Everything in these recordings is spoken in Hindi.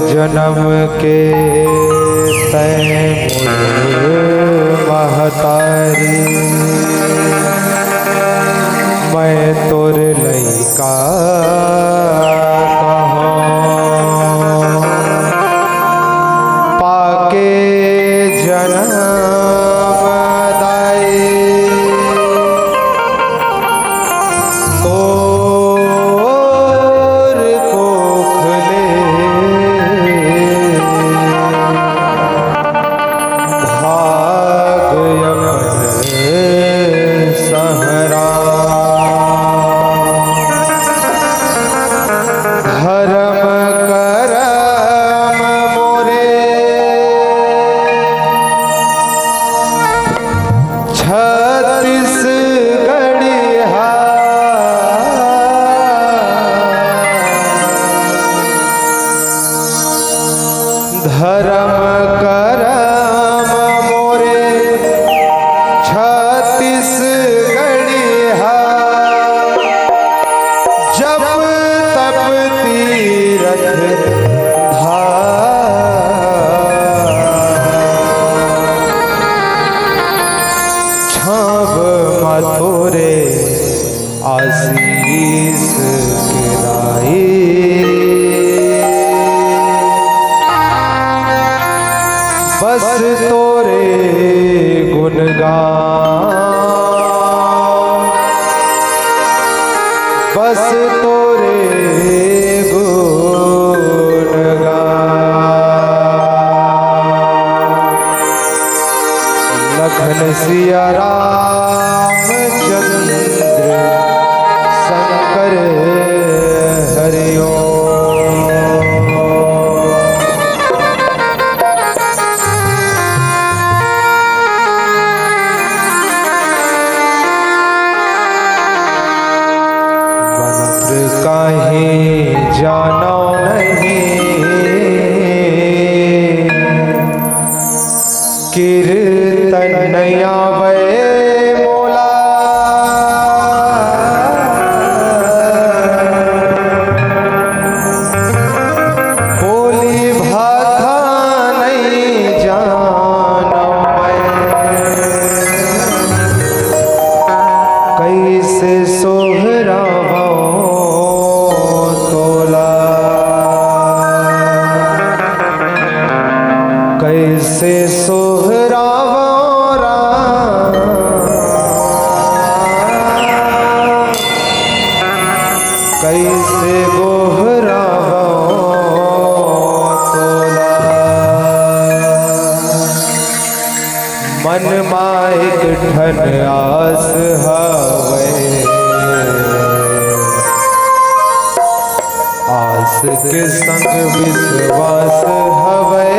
जन्म के तय महतारी मैं तोर लइका पाके जन्म धर्म करम मोरे छत्तीसगढ़िया जब तप तीरथ छाव मथुरे आशीष गिराई बस तोरे गुणगान बस तोरे गुणगान लखन सिया रामचंद्र शंकर हरिओम। काहे कैसे गोहरावो तोला मन माइक ठन आस हवे आस के संग विश्वास हवे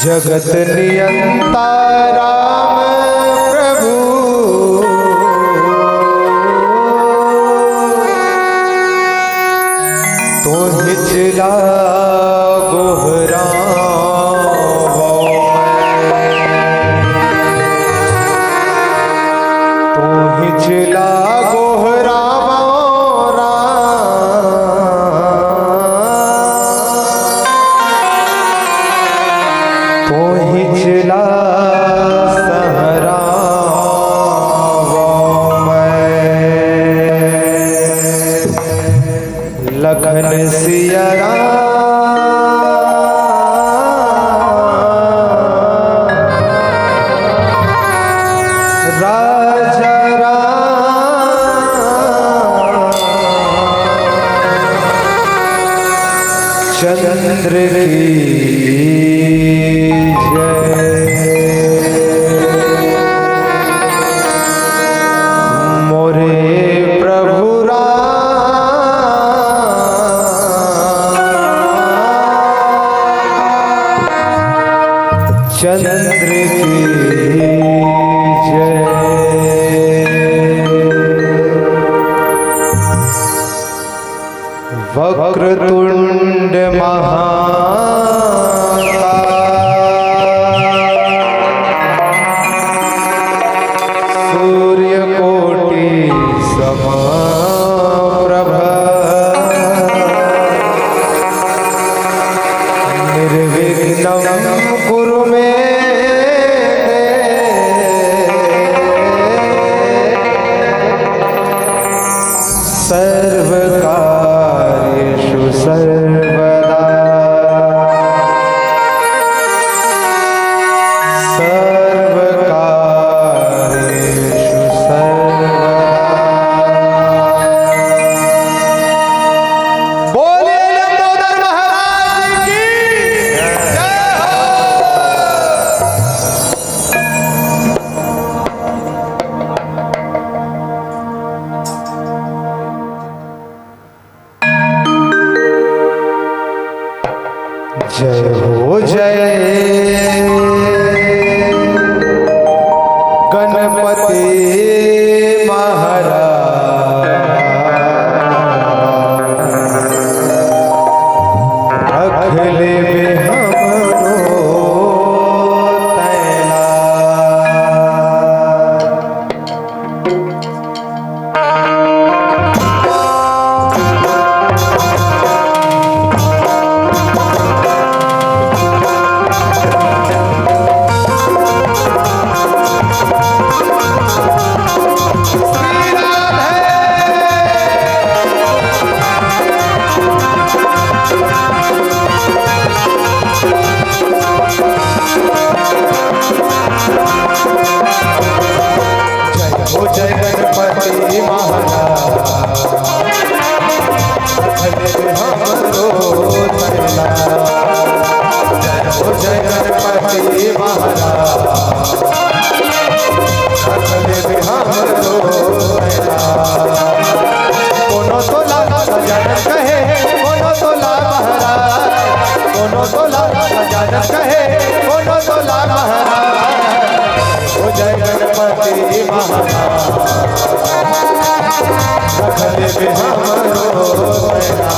जगत नियंता राम प्रभु तो हिचला गोहरावो तो हिचला गोहरावो तो हिचला सहरावो लखन सिया राजा चंद्र की मोरे प्रभु चंद्र की जय वक्रतुंड महाकाय सूर्यकोटि समप्रभ निर्विघ्नं कुरु मे सर्वकार्येषु सर्वदा सर्वकार्येषु सर्वदा बोले लंबोदर महाराज की जय हो। जय हो जय गणपति महाराज रखले में हमरो तैला जय गणपति महाराज रखले में हमरो तैला जय गणपति महाराज रखले में हमरो तैला कोनो तोला सजन कहे कोनो तोला महाराज कोनो तोला सजन कहे कोनो तोला महाराज ओ जय गणपति महाराज रखले में हमरो तैला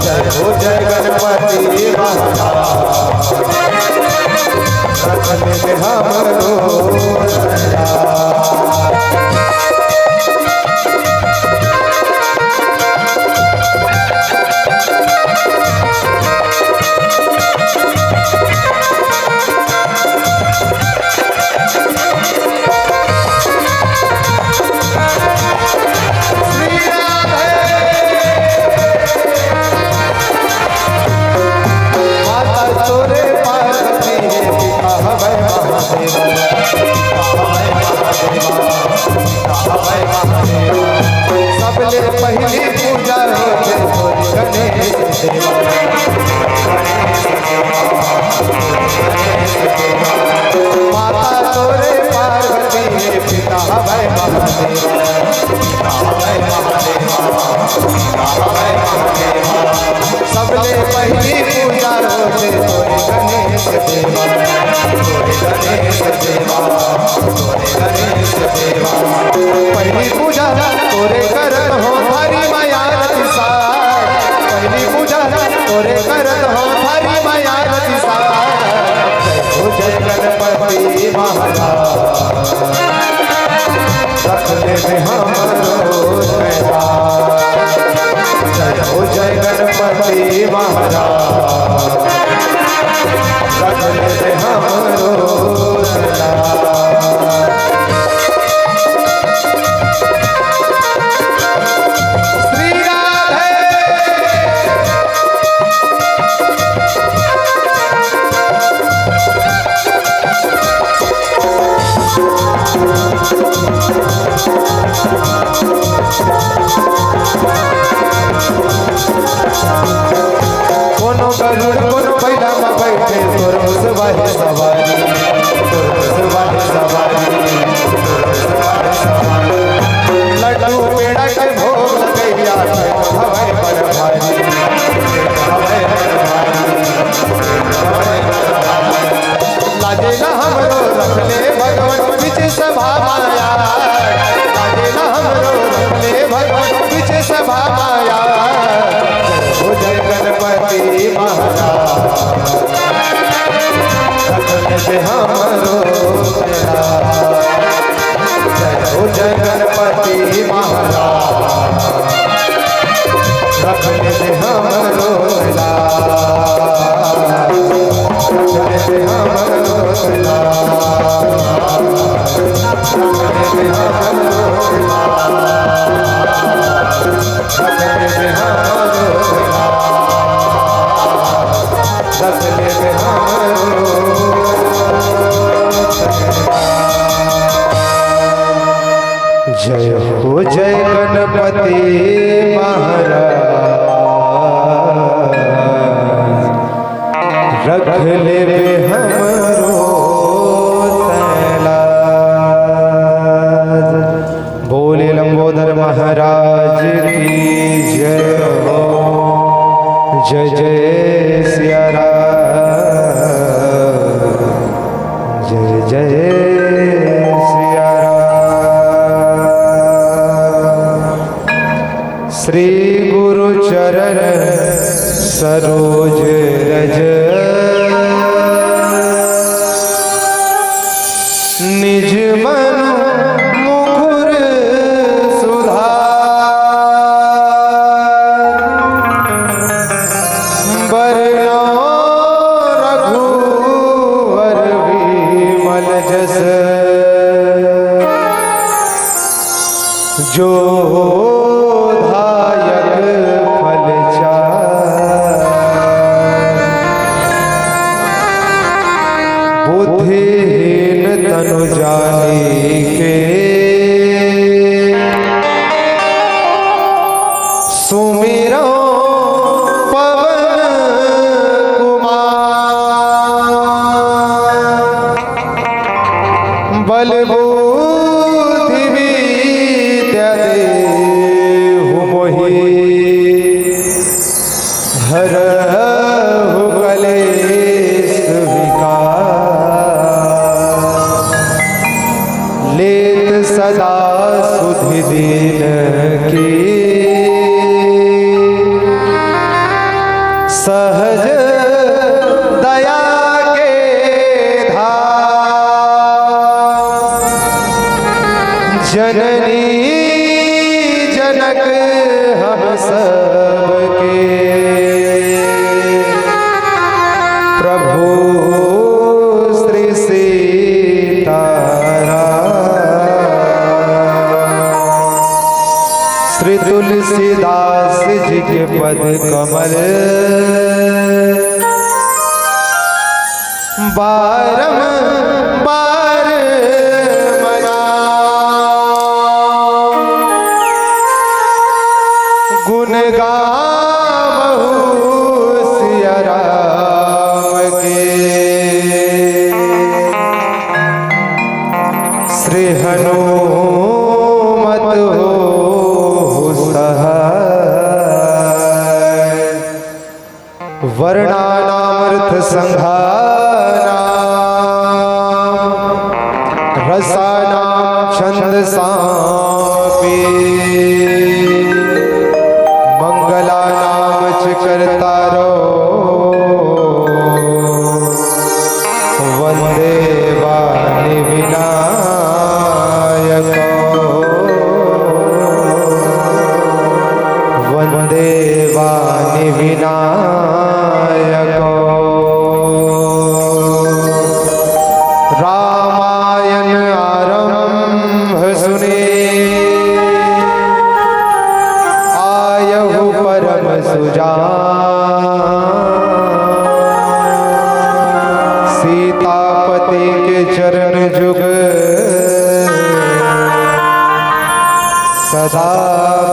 जय हो जय गणपति महाराज रखले में हमरो तैला तोरे पार्वती पिता हवै महादेव है महादेव। सबले पहली पूजा होते तोरी गणेश देवा। माता तोरे पार्वती पिता है महादेव। सबले पहली पूजा होते तोरे गणेश देवा। गणेश देवा, गणेश देवा। पहली पूजा तोरे करत हो थारी माया रतिसार। पहली पूजा तोरे करत हो थारी माया रतिसार। जय गणपति महाराज रख ले हमरो जय गणपति महाराज रख ले हमरो श्री राधे। कोनो गरुड़ कोनो बैला में बैठे तोर मुसवाही सवारी। तोर मुसवाही सवारी, लड्डू पेड़ा के भोग लगैया हवाई बड़ भारी। लाजे न हमरो रख ले भगवान बीच सभा माया। लाजे न हमरो रख ले भगवान बीच सभा माया। जय गणपति महाराज रख ले हमरो जय गणपति महाराज रख ले हमरो जय हो जय गणपति महाराज रख ले हमरो तैलाज। बोले लंबोदर महाराज की जय हो। जय जय सिया राम, जय जय सिया राम। श्री गुरु चरण सरोज रज निज मन मुकुर सुधार। बरनो रघुवर विमल जस जो बुद्धिहीन तनु जानिके सुमिरो पवन कुमार। बल बुद्धि विद्या देहु मोहि हरहु कलेश विकार। लेत सदा सुधि दीन की सहज दया के धार। जननी जनक हम सबके प्रभु श्री सीताराम। श्री तुलसीदास जी के पद कमल बारंबार मनाओ। श्री हनुमत हो सहाय वर्णानामर्थ संघानाम रसानाम छंदसापि मंगलानाम च कर्तारो वंदे वाणि विनायको वंदे वाणि विनायको रामायण आरंभ सुने आयहु परम सुजान सीतापति के चरण जुग सदा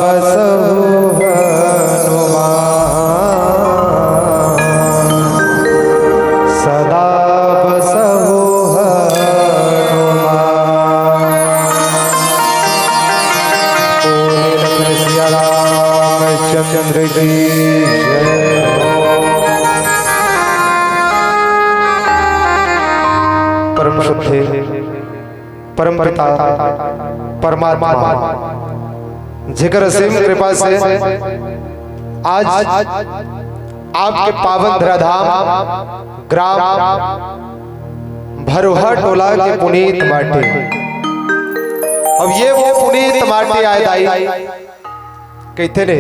बसहु हनुमान सदा बसहु हनुमान। बोले लखन सिया रामचंद्र की जय। परम शुद्धे परम पिता परमात्मा जिगर असीम कृपा से आज आपके पावन धराधाम ग्राम भरोहा टोला के पुनीत माटी। अब ये वो पुनीत माटी आए दाई कहते ने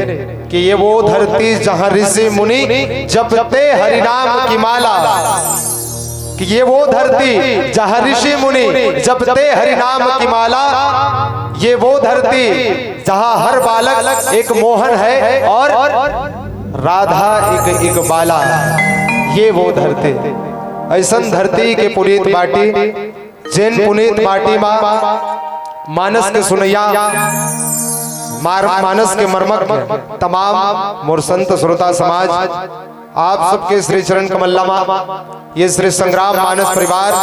कि ये वो धरती जहां ऋषि मुनि जपते हरिनाम की माला, कि ये वो धरती जहां ऋषि मुनि जपते हरिनाम की माला, ये वो धरती जहां हर बालक एक मोहन है और राधा एक बाला, ये वो धरती। ऐसन धरती के पुनीत माटी जैन पुनीत माटी माँ मानस के सुनैया मानस के मर्मक तमाम मोर संत श्रोता समाज आप सबके श्री चरण कमल्लामा ये श्री संग्राम मानस परिवार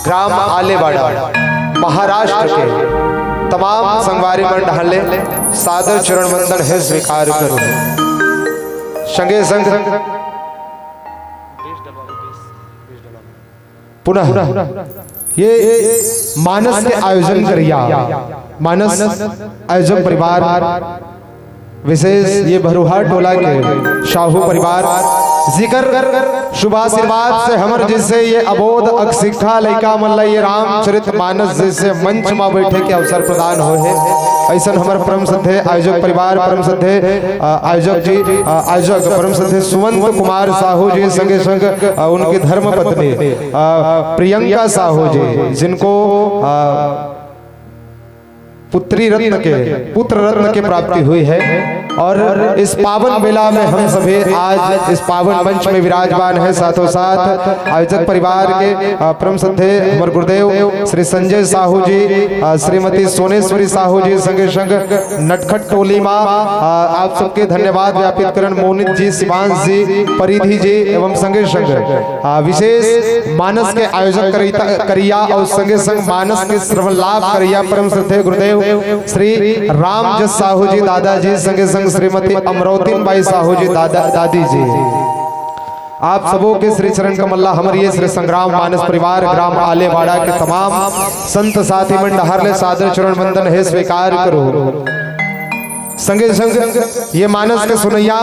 ग्राम आलेवाड़ा महाराष्ट्र के तमाम संगवारी मंड हल्ले सादर चरण वंदन है स्वीकार करो। संगे संग पुनः ये मानस के आयोजन करिया मानस आयोजक परिवार विशेष ये भरोहा टोला के शाहू परिवार जिक्र शुभाशीर्वाद से हमर जैसे ये अबोध अक्षिखा लैका मल्ला ये रामचरित मानस जैसे मंच में बैठे के अवसर प्रदान हो है। ऐसा हमारे परम श्रद्धे आयोजक परिवार परम श्रद्धे आयोजक जी आयोजक परम श्रद्धे सुमंत कुमार साहू जी संगे संग उनकी धर्म पत्नी प्रियंका साहू जी जिनको पुत्री रत्न के पुत्र रत्न की प्राप्ति हुई है। और इस पावन बेला में हम सभी आज इस पावन मंच में विराजमान है। साथों साथ आयोजक परिवार के परम श्रद्धे हमारे गुरुदेव श्री संजय साहू जी श्रीमती सोनेश्वरी साहू जी संगे संग नटखट टोली माँ आप सबके धन्यवाद ज्ञापित करण मोनित जी शिवांश जी परिधि जी एवं संगे संग विशेष मानस के आयोजक करिया और संगे संग मानस के श्रवण लाभ करिया परम श्रद्धे गुरुदेव श्री राम जस साहू जी दादाजी संगे संग श्रीमती अमरोतीन बाई साहू जी दादी जी आप सबों के श्री चरण कमल्ला हमारे ये श्री संग्राम मानस परिवार ग्राम आलेवाड़ा के तमाम संत साथी मंड हरले सादर चरण वंदन है स्वीकार करो। संगे संग ये मानस के सुनैया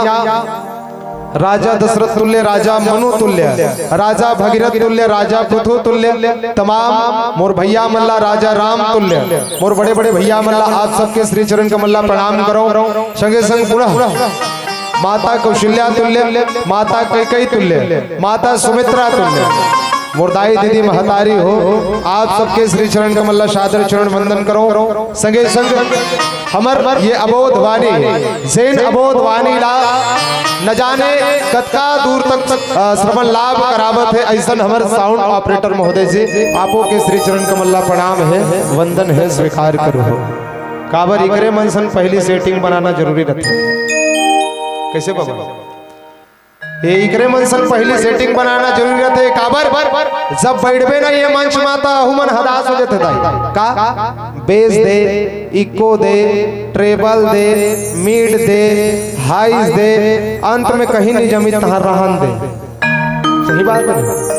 राजा दशरथ तुल्य राजा मनु तुल्य राजा भगीरथ तुल्य राजा पृथु तुल्य तमाम मोर भैया मल्ला राजा राम तुल्य मोर बड़े बड़े भैया मल्ला आप सबके श्री चरण कमल्ला प्रणाम करो। संगे संग पुनः माता कौशल्या तुल्य माता कैकेयी तुल्य माता सुमित्रा तुल्य मुर्दाई दीदी महतारी हो आप सबके श्री चरण कमल्ला सादर चरण वंदन करो। संगे संग हमर ये अबोध वाणी जैन अबोध वाणी ला न जाने कतका दूर तक श्रवण लाभ करावत है। ऐसा हमारे साउंड ऑपरेटर महोदय जी आपो के श्री चरण कमल्ला प्रणाम है वंदन है स्वीकार करो। काबर इकरे मनसन पहली सेटिंग बनाना जरूरी रहता है। कैसे बाबा ये इकरे मनसन पहली सेटिंग बनाना जरूरी रहता है। काबर जब बैठबे ना ये मंच माता हुमन हदास हो जाते दाई का बेस दे, इको दे, ट्रेबल दे, मिड दे, हाइज दे, अंत में कहीं नहीं जमी तहां रहन दे। सही बात है।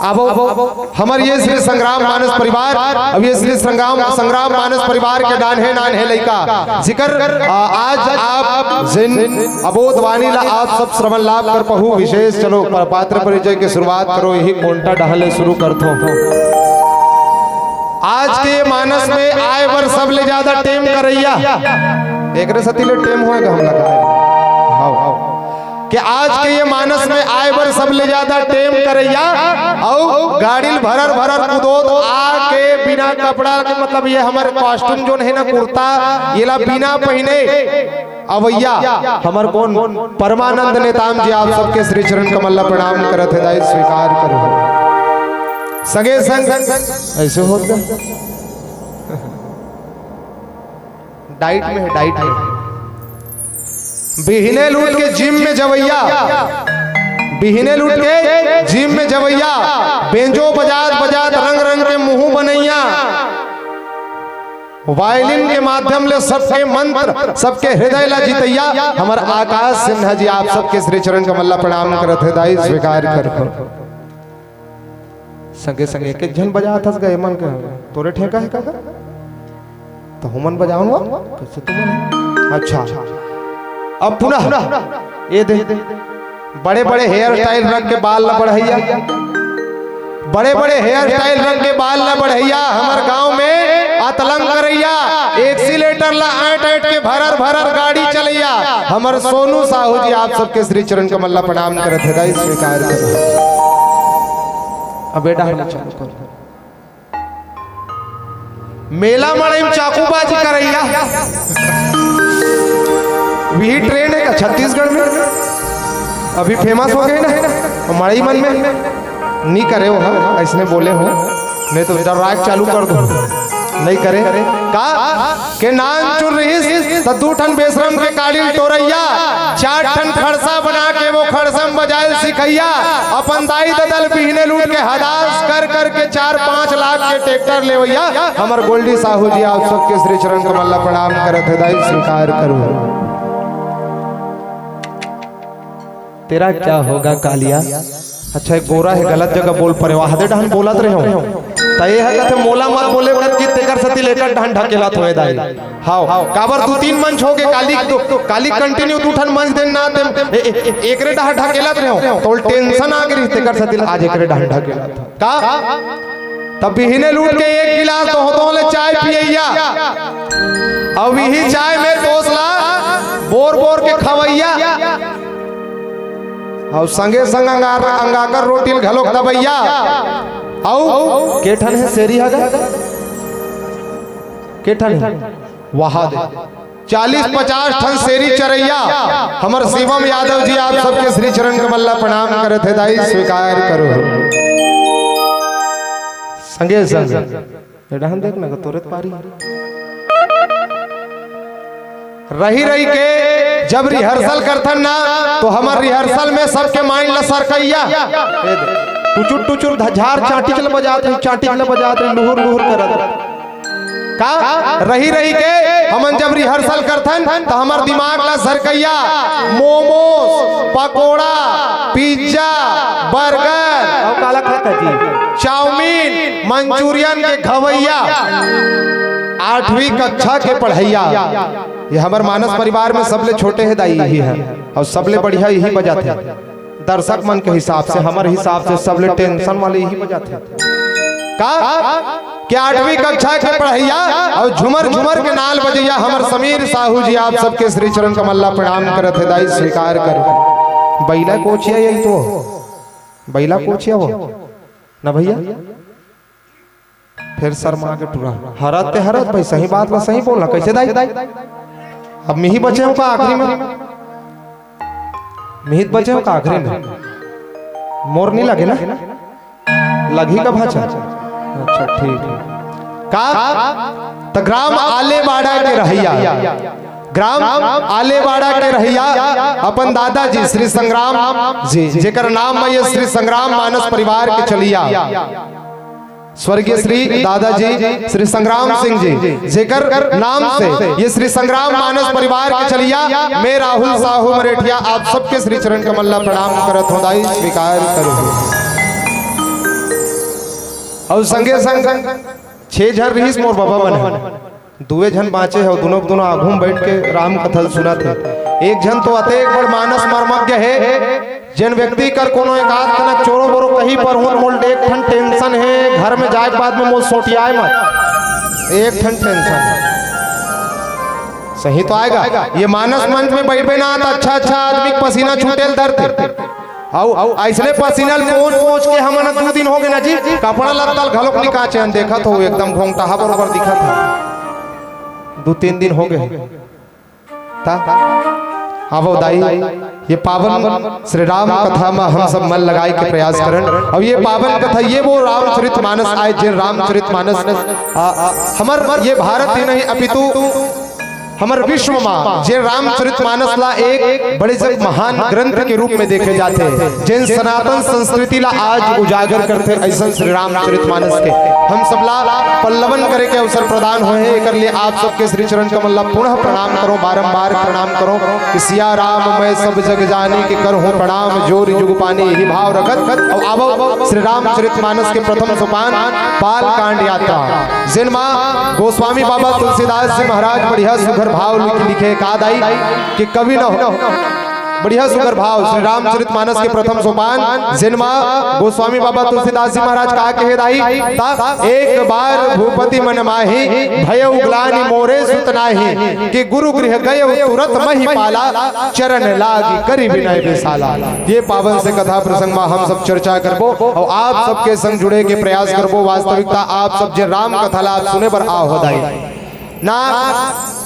अब हमारे ये श्री संग्राम मानस परिवार, अब ये श्री संग्राम मानस परिवार के डान्हे नान्हे लइका जिक्र आज आप जिन अबोध वाणी ला आप सब श्रवण लाभ कर पहु विशेष। चलो पात्र परिचय की शुरुआत करो, यही कोंटा डहले शुरू करतो। आज के मानस में आए बर सब ले ज्यादा टेम करैया एक रे सतीले टेम होएगा हम लगा हाँ कि आज के ये मानस में आए बर सब ले ज्यादा टेम करैया और गाड़ी भरर भरर कूदोद आके बिना कपड़ा के मतलब ये हमारे कॉस्ट्यूम जो है ना कुर्ता ये ला बिना पहने अवैया हमार कौन परमानंद नेताम जी आप सबके श्री चरण कमल प्रणाम करत है दाई स्वीकार करो। सगे संग ऐसे होता डाइट में है, डाइट में बिहने लूट के जिम में जवैया, बिहने लूट के जिम में जवैया, बेंजो बजात बजात रंग रंग के मुंह बनैया, वायलिन के माध्यम ले सबके मंत्र सबके हृदय ला जीतैया। हमार आकाश सिन्हा जी आप सबके श्री चरण कमल प्रणाम करत है दाई स्वीकार कर। संगे संगे एक जन बजात हस गए मन के तोरे ठेका है का तो हुमन बजाऊंगा कैसे तुम। अच्छा अब पुनः ये दे बड़े बड़े हेयर स्टाइल रख के बाल न बढ़ैया, बड़े बड़े हेयर स्टाइल रख के बाल न बढ़ैया हमार गांव में अतलंग करैया, एक्सीलेटर ला ऐट ऐट के भरर भरर गाड़ी चलैया हमार सोनू साहू जी आप सबके श्री चरण कमल प्रणाम करत है दाई स्वीकार करो। अब बेटा हम चालू कर मेला मड़ई में चाकूबाजी करैया वही ट्रेंड है छत्तीसगढ़ में अभी फेमस हो गए ना मड़ई मन में नहीं करे हो हाँ ऐसने बोले हो नहीं तो राग चालू कर दो नहीं करे का के नान चुन रही तो 2 ठन बेशरम के काली टोरैया 4 ठन खड़सा बना के वो खड़सम बजाए सिखैया अपन दाई ददल बिहने लूट के हदास कर कर के 4-5 लाख के ट्रैक्टर लेवैया हमार गोल्डी साहू जी आप सबके श्री चरण कमल प्रणाम करत है दाई स्वीकार करो। तेरा क्या होगा कालिया। अच्छा एक गोरा है गलत जगह बोल परे वाहदे ढहन बोलत रहे हो तय है कहते मोला मत बोले कर कि तेकर सती लेकर ढहन ढकेला थोए दाई हां काबर 2-3 मंच हो गए काली तो काली कंटिन्यू 2 ठन मंच देन ना दे एकरे ढह ढकेला रहे हो तो टेंशन आ गई तेकर सती आज एकरे ढहन ढकेला का तब बिहने लूट के 1 गिलास तो ले चाय पियैया अब यही चाय में पोसला बोर बोर के खवैया और संगे संग अंगाकर रोटी घलोक दबैया औ केठन है सेरी हगा केठन है वहा दे 40-50 ठन सेरी चरैया हमर शिवम यादव जी आप सबके श्री चरण कमल प्रणाम करत है दाई स्वीकार करो। संगे संग बेटा हम देख ना तोरे पारी रही रही के जब रिहर्सल करथन ना तो हमार रिहर्सल में सबके माइंड ला सरकैया टुचुर टुचुर झार चाटी चल बजात है चाटी चल बजात है लुहुर लुहुर करत का रही रही के हमन जब रिहर्सल करथन तो हमार दिमाग ला सरकैया मोमोस पकोड़ा पिज्जा बर्गर और काला खाता जी चाउमीन मंचूरियन के खवैया 8वीं कक्षा के पढ़ैया ये हमारे मानस परिवार में सबले छोटे है दाई यही है और सबले बढ़िया यही बजाते हैं दर्शक मन के हिसाब से हमारे हिसाब से सबले टेंशन वाले यही बजाते हैं का क्या 8वीं कक्षा के पढ़ैया और झुमर झुमर के नाल बजैया हमार समीर साहू जी आप सबके श्री चरण कमल प्रणाम करत है दाई स्वीकार कर। बैला कोचिया यही तो बैला कोचिया वो ना भैया फिर शर्मा के टूरा हरत ते हरत भाई सही बात ला सही बोलना कैसे दाई अब मिही बचे हो का आखिरी में मिहित बचे हो का आखिरी में मोर नहीं लगे ना लगी का भाषा अच्छा ठीक है का तो ग्राम आलेवाड़ा के रहिया ग्राम आलेवाड़ा के रहिया अपन दादाजी श्री संग्राम जी जेकर नाम में ये श्री संग्राम मानस परिवार के चलिया स्वर्गीय श्री दादाजी श्री संग्राम सिंह जी जेकर नाम से ये श्री संग्राम मानस परिवार के चलिया मैं राहुल साहू मरेठिया आप सबके श्री चरण कमल प्रणाम करत होदाई स्वीकार करो। और संगे संग 6 जन रहीस मोर बाबा बने 2 जन बाँचे है दोनों आगू में बैठ के राम कथल सुना थे। एक जन तो अतेक बड़ मानस मर्मज्ञ है जिन व्यक्ति कर कोनो एक आध तनक चोरो बोरो कहीं पर हूं मोल एक ठन टेंशन है घर में जाए के बाद में मोल सोटियाए मत एक ठन टेंशन सही तो आएगा। ये मानस मंच में बैठे ना तो अच्छा आदमी पसीना छूटेल दर्द आओ ऐसने पसीना पहुंच के हमन 2 दिन हो गए ना जी कपड़ा लत्तल घलोक निकाचे देखा तो एकदम घोंगटा बरोबर दिखा था 2-3 दिन हो गए आवो दाई ये पावन श्री राम कथा में हम सब मन लगाए के प्रयास करें। और ये पावन कथा ये वो रामचरित मानस आए जिन रामचरित मानस हमर ये भारत ही नहीं अपितु हमर विश्व में जे रामचरित मानस ला एक बड़े जग महान ग्रंथ के रूप में देखे जाते हैं जिन सनातन संस्कृति ला आज उजागर करते ऐसा श्री रामचरित मानस के हम सब ला पल्लवन करे के अवसर प्रदान हुए हैं। कर लिए आप सबके श्री चरण कमल ला पुनः प्रणाम करो बारंबार प्रणाम करो कि सिया राम मैं सब जग जानी के कर हूँ प्रणाम जोर जुग पानी यही भाव रखत। और अब श्री रामचरित मानस के प्रथम सोपान बाल कांड यात्रा जिनमा गोस्वामी बाबा तुलसीदास जी महाराज बढ़िया सुघर भाव लिखे काद आई कि कवि न हो बढ़िया सुगर भाव श्री रामचरित मानस के प्रथम सोपान जिनमा गोस्वामी बाबा तुलसीदास जी महाराज का कहे दाई एक बार भूपति मन माही भय उगलानी मोरे सुत नाही कि गुरु गृह गए तुरंत मही पाला चरण लागी करी विनय विशाला। ये पावन से कथा प्रसंग में हम सब चर्चा करबो और आप सबके संग जुड़े के प्रयास करबो। वास्तविकता आप सब जे राम कथा ला सुने पर आ हो दाई ना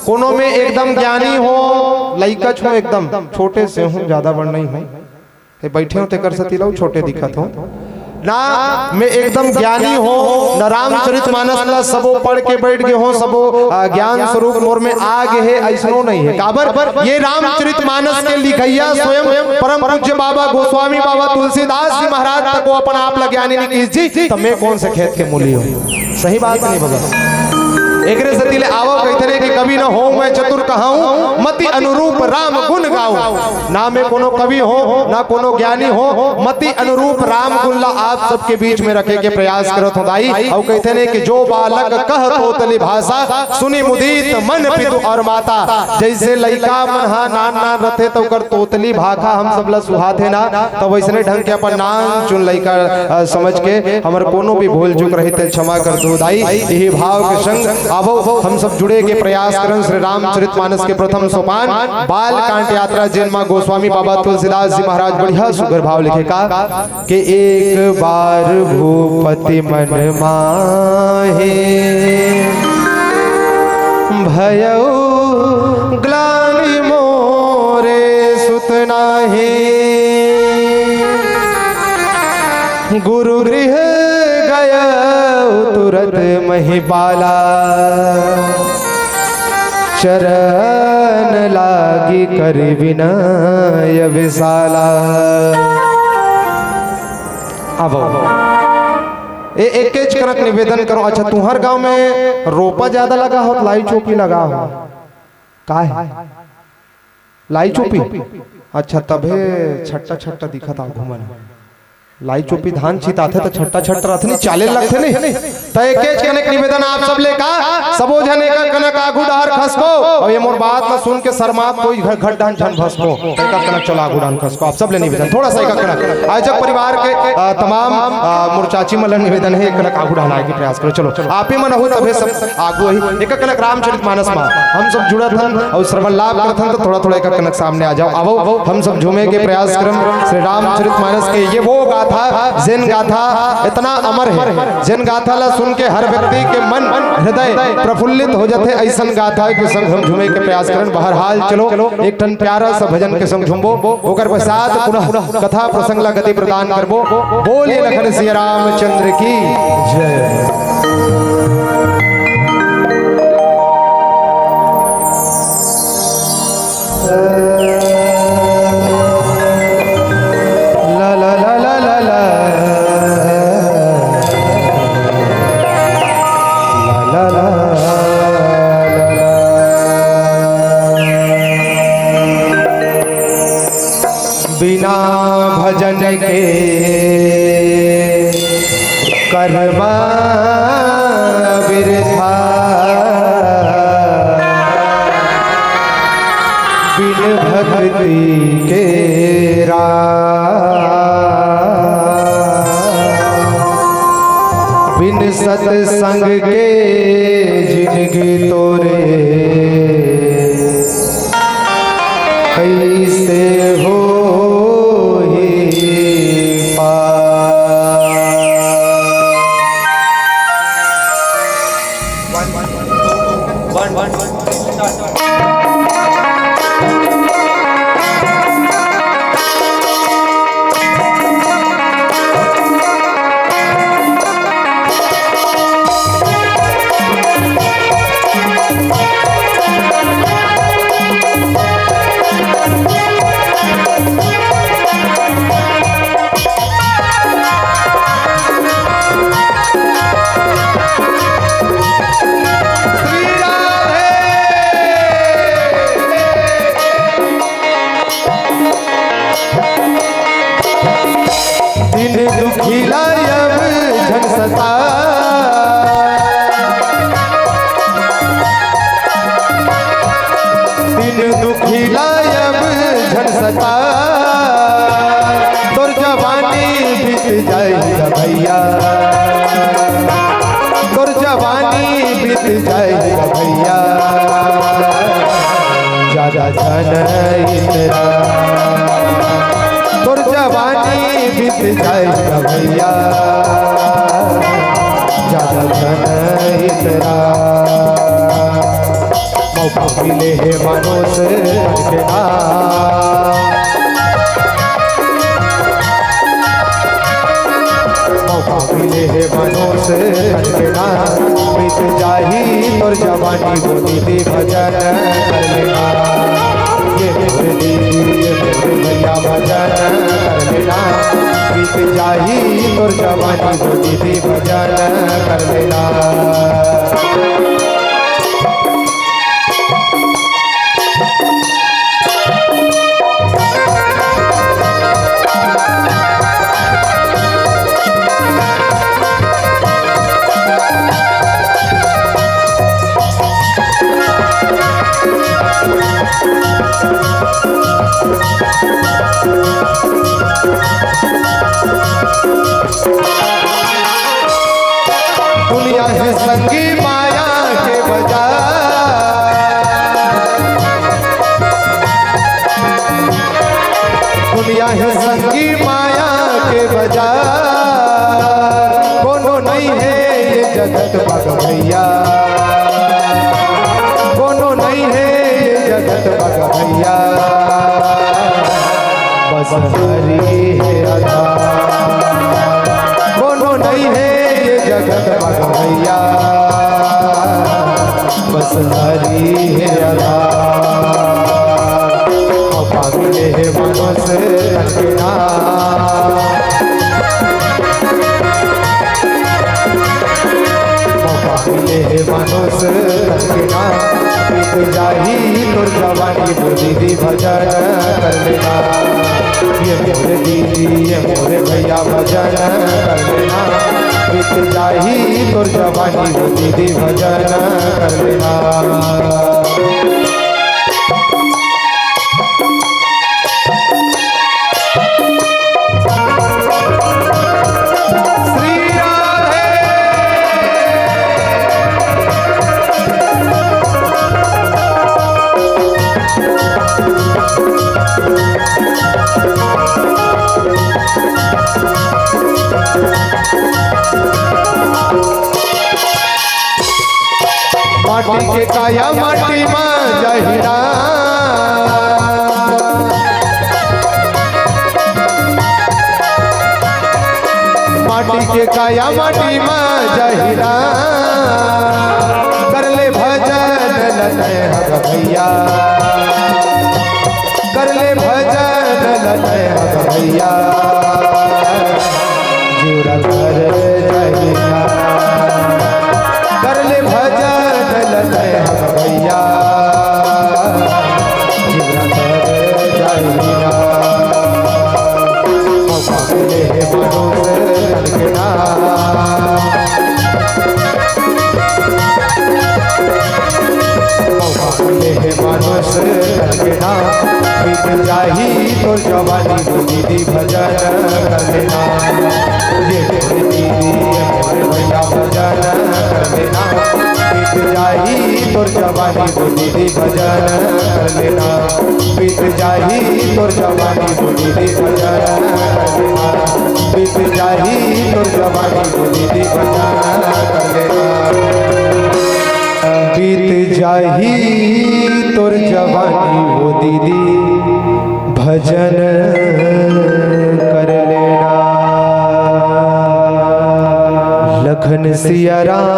कोनो में एकदम ज्ञानी हो लइका छो एकदम छोटे से हूँ ज्यादा बड़ नहीं हूँ बैठे हो ते कर सती रहो छोटे दिखत हो ना मैं एकदम ज्ञानी हो न रामचरित मानस ला सबो पढ़ के बैठ गए हो सबो ज्ञान स्वरूप मोर में आगे है ऐसनो नहीं है काबर ये रामचरित मानस के लिखैया स्वयं परम पूज्य बाबा गोस्वामी बाबा तुलसीदास जी महाराज तक अपन आप ला ज्ञानी नहीं जी तो मैं कौन से खेत के मूली हो सही बात नहीं बगा एकरे सतीले आवो कहते कि कवि न हो मैं चतुर कहाऊं मति अनुरूप राम गुण गाऊं ना मैं कोनो कवि हो ना कोनो ज्ञानी हो मति अनुरूप राम गुण ला आप सबके बीच में रखे के प्रयास करत हो दाई। और कहते ने कि जो बालक कह तोतली भाषा सुनी मुदीत मन पितु और माता जैसे लइका मन हा नान नान रथे तो कर तोतली भाखा हम सब ला सुहाते ना तो वैसने ढंग के अपन नाम चुन लइका समझ के हमर कोनो भी भूल चूक रही ते क्षमा कर दो दाई। यही भाव के संग आवो हम सब जुड़े के प्रयास करें श्री रामचरित मानस के प्रथम सोपान बाल कांड यात्रा जिनमा गोस्वामी बाबा तुलसीदास जी महाराज बढ़िया सुगर भाव लिखे का कि एक बार भूपति मन माहे भयउ ग्लानि मोरे सुत नाहि गुरु गृह गया तुरत महिपाला चरण लागी कर विनय विशाला। अब एक कनक निवेदन करो अच्छा तुम्हार गांव में रोपा ज्यादा लगा हो लाई चोपी लगा हो का है लाई चोपी अच्छा तबे छट्टा छट्टा दिखा था घूमन लाई चोपी धान छिता थे तो छट्टा छट्टा रथनी चाले लगते नहीं तो एक कनक निवेदन आप सब ले का सबो जने का कनक आगू डाहर खसको और ये मोर बात ना सुन के शर्मात कोई घट ढान झन भसको का कनक चला आगू डाहर खसको आप सब ले निवेदन थोड़ा सा एक कनक आयोजक परिवार के तमाम मोर चाची मन निवेदन है एक कनक आगू डाहर के प्रयास करो चलो आप ही मन हो तबे सब आगू ही एक कनक रामचरित मानस में हम सब जुड़त हन और श्रवण लाभ करत हन तो थोड़ा थोड़ा एक कनक सामने आ जाओ आवो हम सब झूमे के प्रयास करम श्री रामचरित मानस के ये वो गाथा जिन गाथा इतना अमर है जिन गाथा ला सुन के हर व्यक्ति के मन हृदय प्रफुल्लित हो जाते ऐसा गाथा के संग हम झूमे के प्रयास करन बहरहाल चलो एक टन प्यारा सा भजन के संग झूमबो ओकर पश्चात पुनः कथा प्रसंग ला गति प्रदान करबो। बोलिए लखन सिया रामचंद्र की जय। ला ला बिना भजन के कर्मा बिरथा बिन भक्ति के बिन सत्संग के जिंदगी तोरे कैसे हो तोर जवानी बीत जाएगा भैया, तोर जवानी बीत जाएगा भैया, ज्यादा जन इतना तोर जवानी बीत जाएगा भैया, ज्यादा जन इतना मौका मिले है मानोस रखना मिले है मनोस हटना बीत जाही तोर जवानी वो दीदी भजन कर लेना, ये मेरे दीदी ये मेरे भैया भजन कर लेना, बीत जाही तोर जवानी वो दीदी भजन कर लेना। दुनिया है संगी माया के बाजार, दुनिया है संगी माया के बाजार, कोनो नहीं है ये जगत बग भैया, कोनो नहीं है ये जगत बग भैया, बस हरी है अदा, कोनो नहीं है जगत बग भैया, बस हरी है आधार, मौका मिले है मनोस रखना, मौका मिले है मनोस रखना, बीत जाही तोर जवानी वो दीदी भजन कर लेना, ये मोरे दीदी ये मोरे भैया भजन कर लेना, बीत जाही तोर जवानी वो दीदी भजन कर लेना। माटी के काया माटी में जहिरा, माटी के काया माटी में जहिरा, कर ले भजन ललय हग भैया, कर ले भजन ललय हग भैया, जीवरा कर जहिरा, कर ले भजन बीत जाही तो जवानी हो दीदी भजन कर लेना, ये मेरी दीदी मेरे भैया भजन कर लेना, बीत जाही तो जवानी हो दीदी भजन कर लेना, बीत जाही तो जवानी हो दीदी भजन कर लेना, बीत जाही तो जवानी हो दीदी भजन कर लेना, बीत जाही तोर जवानी हो दीदी भजन कर लेना। लखन सिया रामचंद्र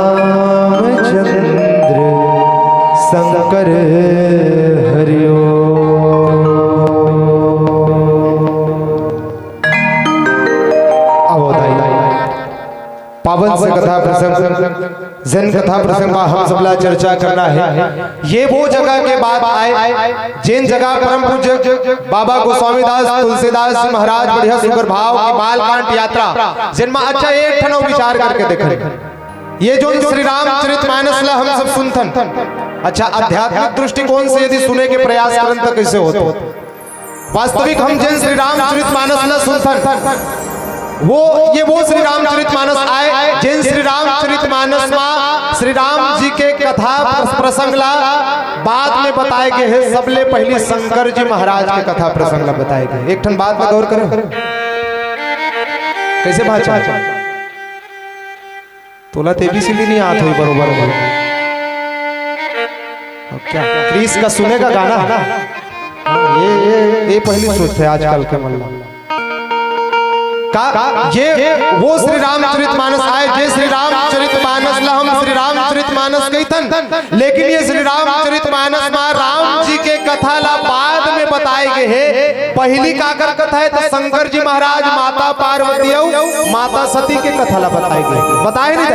शंकर हरिओ। पावन से कथा प्रसंग जन कथा प्रसंग में हम सबला चर्चा करना है। ये वो जगह के बाद आए जिन जगह परम पूज्य बाबा गोस्वामी दास तुलसीदास जी महाराज बढ़िया सुगर भाव की बालकांड यात्रा जिनमें अच्छा एक ठनो विचार करके देखें। ये जो श्री रामचरितमानस ला हम सब सुनथन, अच्छा आध्यात्मिक दृष्टिकोण से यदि सुने के प्रयास करन तो कैसे होते। वास्तविक हम जिन श्री रामचरितमानस ला सुनथन वो श्री रामचरितमानस आए जिन श्री रामचरितमानस में श्री राम जी के कथा प्रसंग ला बाद में बताए गए हैं। सबले पहली शंकर जी महाराज के कथा प्रसंग ला बताए गए। एक ठन बात में गौर करें कैसे भाषा तोला तेबीसीडी नहीं आत हुई बरोबर क्या क्रिस का सुनेगा गाना ये पहली सोच है आजकल के मल्ला का ये वो श्री रामचरितमानस आए जे श्री रामचरितमानस ला हम श्री रामचरितमानस कहतन, लेकिन ये श्री रामचरितमानस में राम जी के कथा ला बाद में बताए गए है। पहली काकर कथा है तो शंकर जी महाराज माता पार्वती और माता सती के कथा ला बताए गए। बताए नहीं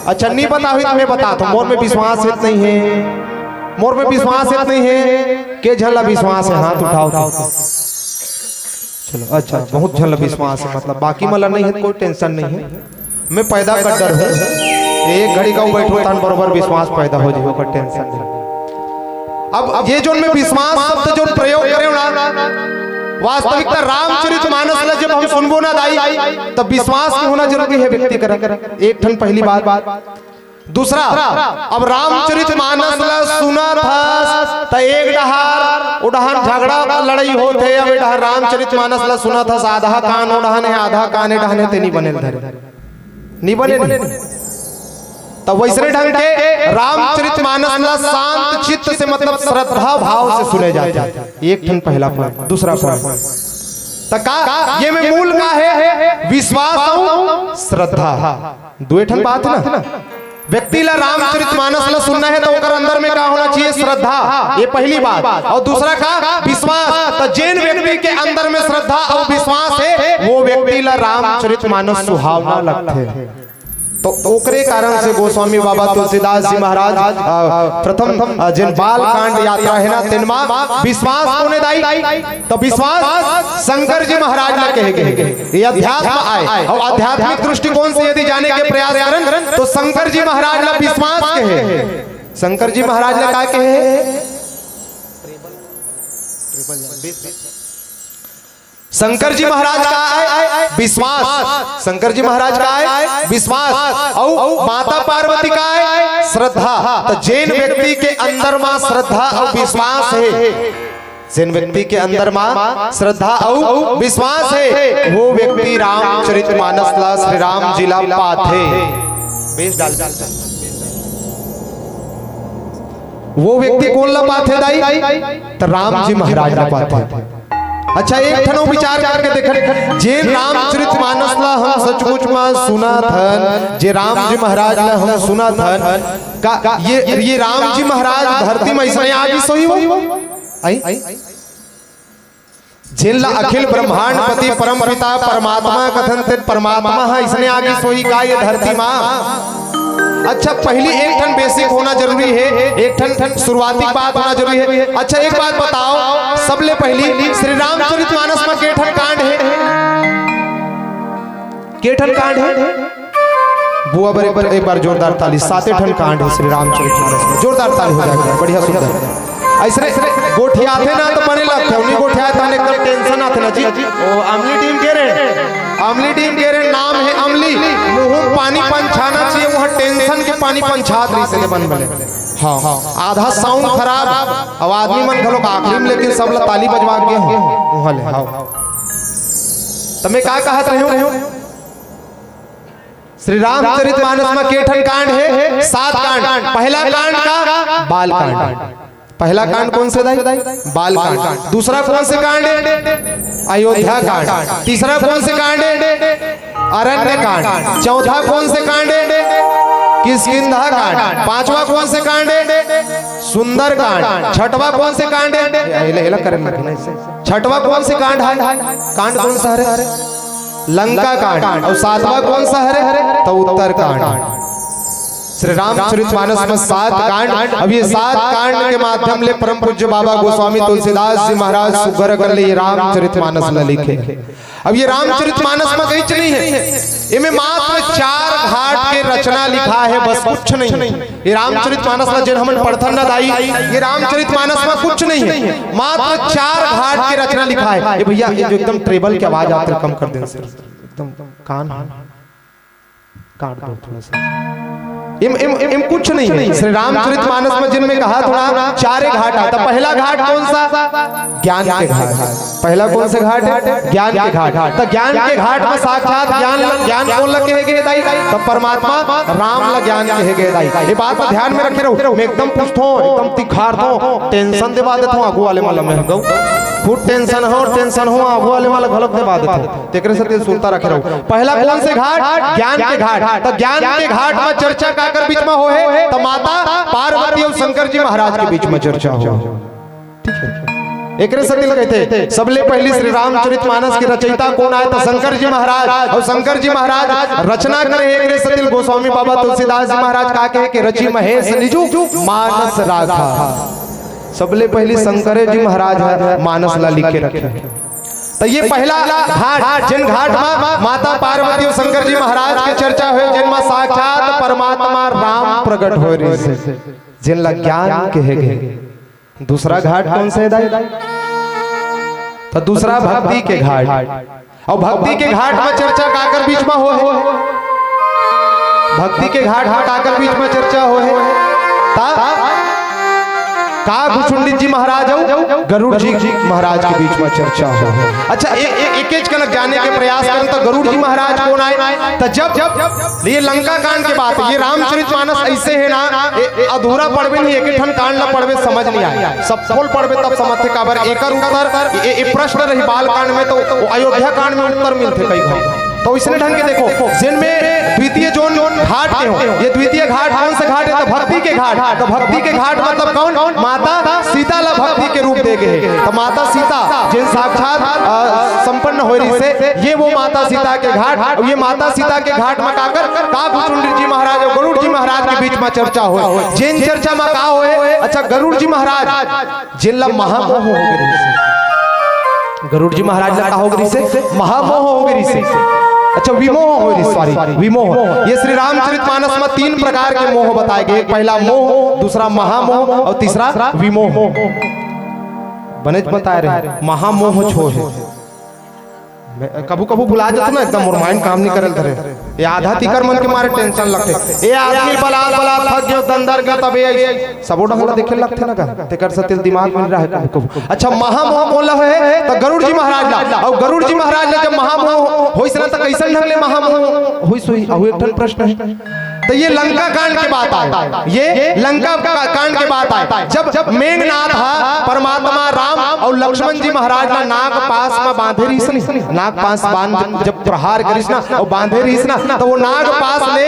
अच्छा नहीं बता हुई तो मैं बता तो मोर में विश्वास है नहीं है, मोर में विश्वास है नहीं है के झला विश्वास है हाथ उठाओ चलो। अच्छा बहुत झल विश्वास है मतलब बाकी मला नहीं है कोई टेंशन नहीं है। मैं पैदा कर डर हूँ एक घड़ी का बैठो तन बरोबर विश्वास पैदा हो जाए कोई टेंशन नहीं। अब ये जो मैं विश्वास शब्द जो प्रयोग करे ना वास्तविकता रामचरितमानस ला जब हम सुनबो ना दाई तब विश्वास की होना जरूरी है व्यक्ति करा। एक ठन पहली बात। दूसरा अब रामचरितमानस ला सुना था तो एक डहार उड़हन झगड़ा लड़ाई होते अब डहार रामचरितमानस ला सुना था आधा कान उड़हन है आधा कान है डहने ते नहीं बने नहीं बने तब वैसे ढंग के रामचरितमानस ला शांत चित्त से मतलब श्रद्धा भाव से सुने जाते हैं। एक ठन पहला पॉइंट। दूसरा पॉइंट तका ये में मूल का है विश्वास और श्रद्धा दो ठन बात है ना। व्यक्ति ला रामचरितमानस ला सुनना है तो ओकर अंदर में क्या होना चाहिए श्रद्धा, ये पहली बात। और दूसरा का विश्वास। तो जिन व्यक्ति के अंदर में श्रद्धा और विश्वास है वो व्यक्ति ला रामचरितमानस सुहावना लगते है। तो ओकरे कारण से गोस्वामी बाबा तुलसीदास जी महाराज प्रथम जिन बालकांड यात्रा है ना तिनमा विश्वास होने दाई तो विश्वास शंकर जी महाराज ने कहे गए ये अध्यात्म आए और आध्यात्मिक दृष्टिकोण से यदि जाने के प्रयास करें तो शंकर जी महाराज ने विश्वास कहे। शंकर जी महाराज ने क्या कहे शंकर जी महाराज का है विश्वास। शंकर जी महाराज का है विश्वास और माता पार्वती का है श्रद्धा। तो जिन व्यक्ति के अंदर में श्रद्धा और विश्वास है जिन व्यक्ति के अंदर में श्रद्धा और विश्वास है वो व्यक्ति रामचरितमानस ला श्री राम जी ला पाथे बेस डाल वो व्यक्ति कौन ला पाथे दाई तो राम जी महाराज ला पाथे। अच्छा एक ठनो विचार करके देख जे रामचरितमानस ला हम सचमुच में सुना थन जे राम जी महाराज ला हम सुना थन का ये राम जी महाराज धरती में इसने आगे सोई वो आई जिनला अखिल ब्रह्मांड पति परम पिता परमात्मा कथन ते परमात्मा है इसने आगे सोई का ये धरती मां। अच्छा पहली एक ठन बेसिक होना जरूरी है, एक ठन शुरुआती बात होना जरूरी है। अच्छा एक बात बताओ सबले पहली श्री रामचरितमानस में केठन कांड है केठन कांड है बुआ बरे एक बार जोरदार ताली। 7 ठन कांड है श्री रामचरितमानस में जोरदार ताली हो जाएगा बढ़िया सुंदर। ऐसे गोठिया थे ना तो बने लगते उन्हीं गोठिया था एकदम टेंशन आते ना जी। ओ अमली टीम के रे नाम है अमली, मुंह पानी पंछाना चाहिए, वहाँ टेंशन के पानी पंछात रही से बन बने। हाँ हाँ आधा साउंड खराब, अब आदमी मन घलो आखिरी में लेकिन सब लोग ताली बजवा के हो ले। हाँ तमे का कहत रहे हो? श्री रामचरितमानस में केठन कांड है? 7 कांड। पहला कांड का बाल कांड। पहला कांड कौन से दाई? बाल कांड। दूसरा कौन से कांड है? अयोध्या कांड। तीसरा कौन से कांड है? अरण्य कांड। चौथा कौन से कांड है? किष्किंधा कांड। पांचवा कौन से कांड है? सुंदर कांड। छठवा कौन से कांड है? छठवा कौन से कांड है? कांड कौन सा है? लंका कांड। और 7वां कौन सा है? तो उत्तर कांड। श्री रामचरितमानस में 7 कांड। अब ये 7 कांड के माध्यम ले परम पूज्य बाबा गोस्वामी तुलसीदास जी महाराज सुगर कर ले रामचरितमानस लिखे। अब ये रामचरितमानस में कहीं नहीं है, इनमें मात्र 4 घाट के रचना लिखा है, बस कुछ नहीं। ये रामचरितमानस में जिन हमन पढ़थन ना दाई, ये रामचरितमानस में कुछ नहीं है, मात्र 4 घाट के रचना लिखा है। ये भैया ये जो एकदम ट्रेबल की आवाज आती है कम कर दें सर, एकदम कान काट दो थोड़ा सा। इम कुछ नहीं है। श्री रामचरितमानस में जिनमें कहा थोड़ा 4 घाट आता। पहला घाट कौन सा? ज्ञान के घाट। पहला कौन से घाट है? ज्ञान के घाट। तो ज्ञान के घाट में साक्षात ज्ञान कौन लगे है दाई? तो परमात्मा राम ला ज्ञान कहे गए दाई। ये बात पर ध्यान में रखे रहो। मैं एकदम पूछता हूँ, एकदम तिखार दो, टेंशन दिवा देता हूँ आगू वाले वाला में गौ खूब टेंशन हो आगू वाले वाला गलत दिवा देता हूँ, तेरे से सुनता रखे रहो। पहला कौन से घाट? ज्ञान के घाट। तो ज्ञान के घाट में चर्चा काकर बीच में हो है? तो माता पार्वती और शंकर जी महाराज के बीच में चर्चा हो। ठीक है, एक थे सबले पहली श्री रामचरितमानस की रचयिता कौन आए? तो शंकर जी महाराज। और शंकर जी महाराज रचना करे एक सतिल गोस्वामी बाबा तुलसीदास जी महाराज का कहे कि रची महेश निजु मानस राधा। सबले पहली शंकर जी महाराज है मानस ला लिख के रखे। तो ये पहला घाट, जिन घाट में माता पार्वती और शंकर जी महाराज की चर्चा हुई, जिनमें साक्षात परमात्मा राम प्रकट हो रही से, जिन ला ज्ञान कहे गए। दूसरा घाट कौन से दाई? तो दूसरा भक्ति के घाट। और भक्ति के घाट में चर्चा काकर बीच में हो है? भक्ति के घाट काकर बीच में चर्चा हो है? का भुचुंडी जी महाराज हो, गरुड़ जी महाराज के बीच में चर्चा हो। अच्छा एक कनक जाने के प्रयास करें तो गरुड़ जी महाराज कौन आए? तो जब ये लंका कांड के बात, ये रामचरितमानस ऐसे है ना, अधूरा पढ़वे नहीं, एक ठन कांड ना पढ़वे समझ नहीं आए, सब खोल पढ़वे तब समझते काबर। एक उत्तर प्रश्न रही बाल कांड में, तो अयोध्या कांड में उत्तर मिलते कई घाट। तो इसने ढंग के देखो जिनमें द्वितीय जोन घाट के हो, ये द्वितीय घाट कौन सा घाट है? तो भक्ति के घाट। तो भक्ति के घाट मतलब कौन? माता सीता ला भक्ति के रूप दे गए। तो माता सीता जिन साक्षात संपन्न हो रही से, ये वो माता सीता के घाट। ये माता सीता के घाट में काकर काकुचुंडी जी महाराज और गरुड़ जी महाराज के बीच में चर्चा हो। जिन चर्चा में का हो? अच्छा गरुड़ जी महाराज जिन ला महामोह हो गई, गरुड़ जी महाराज ला का हो गई से? महामोह हो गई से। अच्छा विमोह हो रही, सॉरी विमोह। ये श्री रामचरितमानस में 3 प्रकार के मोह बताए गए। पहला मोह, दूसरा महामोह और तीसरा विमोह। बनेज बता रहे महामोह छो है। कबू कबू बुला जाता ना, एकदम और माइंड काम नहीं करल धरे, ये आधा तिकर मन के मारे टेंशन लगते। ए आदमी बला थक गयो दंदर का तबे सबो ढंगला देखे लगते ना का तेकर सतिल दिमाग में रहा है कबू। अच्छा महामोह बोला है तो गरुड़ जी महाराज ला। और गरुड़ जी महाराज ला जब महामोह होइस ना, तो कैसन ढंगले महामोह होइस होई? और एक ठन प्रश्न है। तो ये लंका कांड के बात आए, ये लंका कांड के बात आए। जब मेघनाथ परमात्मा राम और लक्ष्मण जी महाराज ना नाग पास में बांधे रही, नाग पास बांध जब प्रहार करिस ना और बांधे रही ना, तो वो नाग पास ले